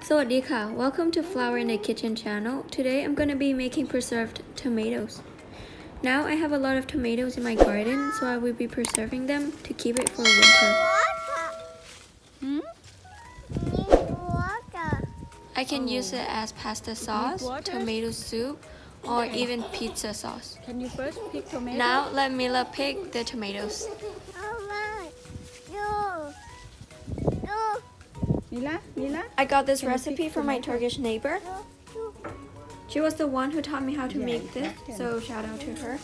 Sawadee ka. Welcome to Flower in the Kitchen channel. Today I'm going to be making preserved tomatoes. Now I have a lot of tomatoes in my garden, so I will be preserving them to keep it for winter. I can use it as pasta sauce, tomato soup, or even pizza sauce. Can you first pick tomato? Now let Mila pick the tomatoes. Mila? I got this recipe from my Turkish neighbor. She was the one who taught me how to make this, so shout out to her.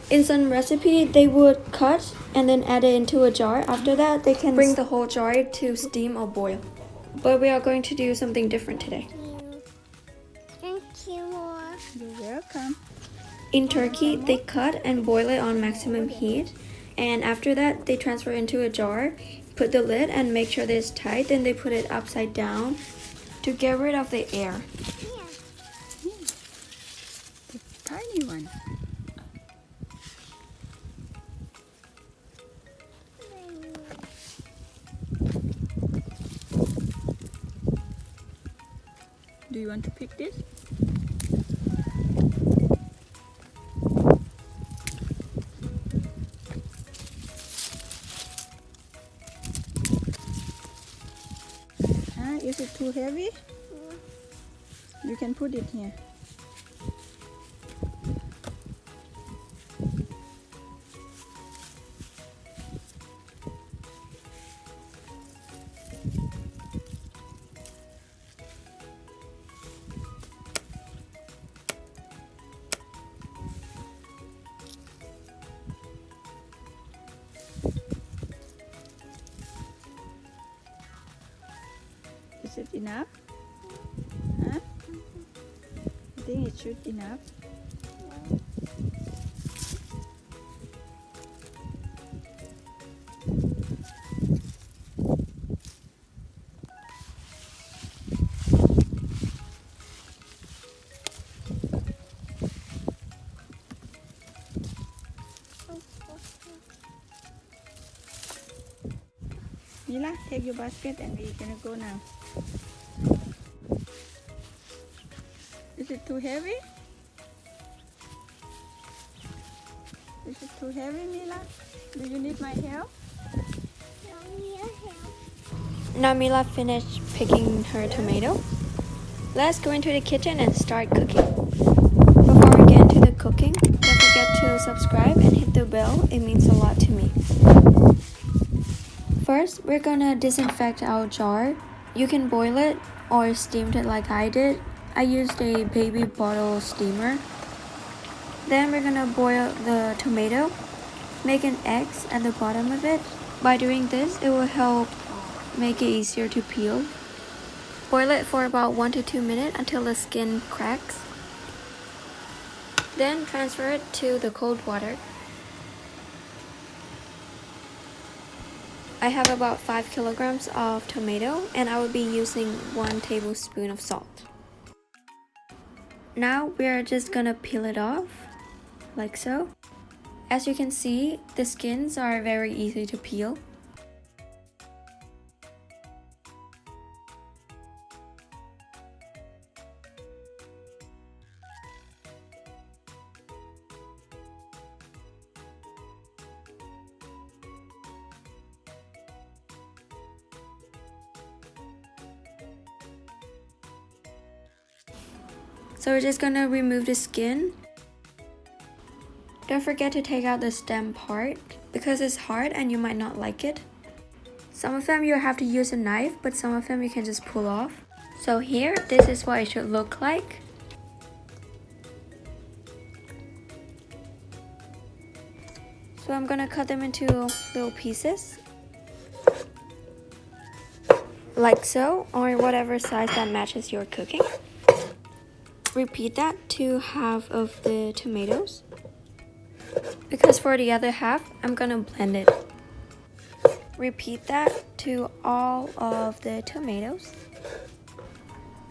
In some recipe, they would cut and then add it into a jar. After that, they can bring the whole jar to steam or boil. But we are going to do something different today. Thank you. You're welcome. In Turkey, they cut and boil it on maximum heat. And after that, they transfer into a jar, put the lid and make sure that it's tight. Then they put it upside down to get rid of the air. The tiny one. Do you want to pick this? Is it too heavy? You can put it here. Is it enough? Huh? I think it should enough. Mila, take your basket and we're gonna go now. Is it too heavy? Is it too heavy, Mila? Do you need my help? Now Mila finished picking her tomato. Let's go into the kitchen and start cooking. Before we get into the cooking, don't forget to subscribe and hit the bell. It means a lot to me. First, we're gonna disinfect our jar. You can boil it or steam it like I did. I used a baby bottle steamer. Then we're gonna boil the tomato, make an X at the bottom of it. By doing this, it will help make it easier to peel. Boil it for about 1 to 2 minutes until the skin cracks. Then transfer it to the cold water. I have about 5 kilograms of tomato and I will be using 1 tablespoon of salt. Now we are just gonna peel it off, like so. As you can see, the skins are very easy to peel. So we're just gonna remove the skin. Don't forget to take out the stem part because it's hard and you might not like it. Some of them you have to use a knife, but some of them you can just pull off. So here, this is what it should look like. So I'm gonna cut them into little pieces. Like so, or whatever size that matches your cooking. Repeat that to half of the tomatoes. Because for the other half, I'm gonna blend it. Repeat that to all of the tomatoes.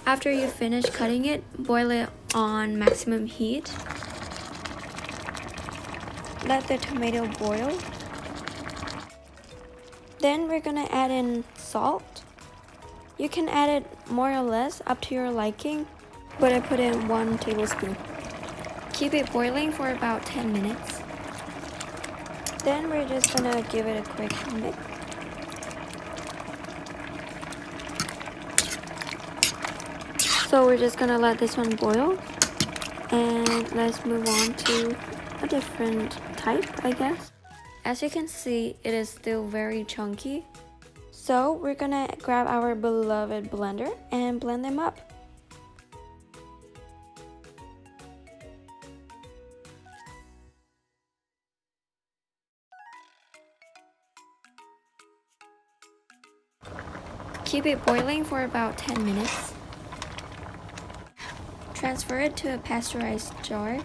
After you finish cutting it, boil it on maximum heat. Let the tomato boil. Then we're gonna add in salt. You can add it more or less up to your liking, but I put in 1 tablespoon. Keep it boiling for about 10 minutes. Then we're just gonna give it a quick mix. So we're just gonna let this one boil, and let's move on to a different type, I guess. As you can see, it is still very chunky. So we're gonna grab our beloved blender and blend them up. Keep it boiling for about 10 minutes. Transfer it to a pasteurized jar.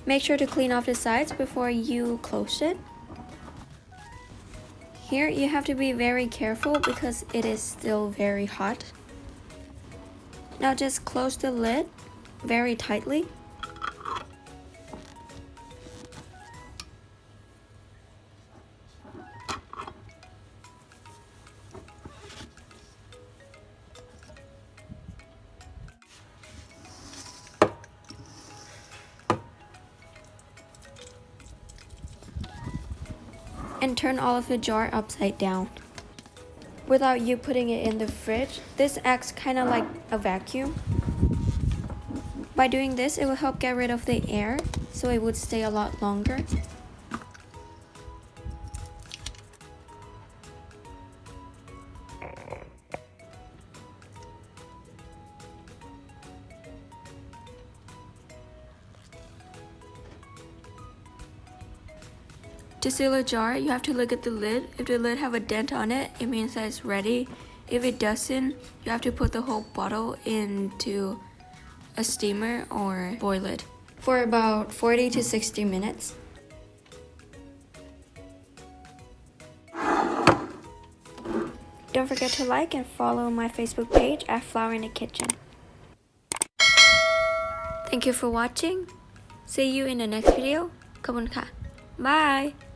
Make sure to clean off the sides before you close it. Here you have to be very careful because it is still very hot. Now just close the lid very tightly. And turn all of the jar upside down. Without you putting it in the fridge, this acts kind of like a vacuum. By doing this, it will help get rid of the air, so it would stay a lot longer. To seal a jar, you have to look at the lid. If the lid have a dent on it, it means that it's ready. If it doesn't, you have to put the whole bottle into a steamer or boil it for about 40 to 60 minutes. Don't forget to like and follow my Facebook page at Flower in the Kitchen. Thank you for watching. See you in the next video. ขอบคุณค่ะ Bye!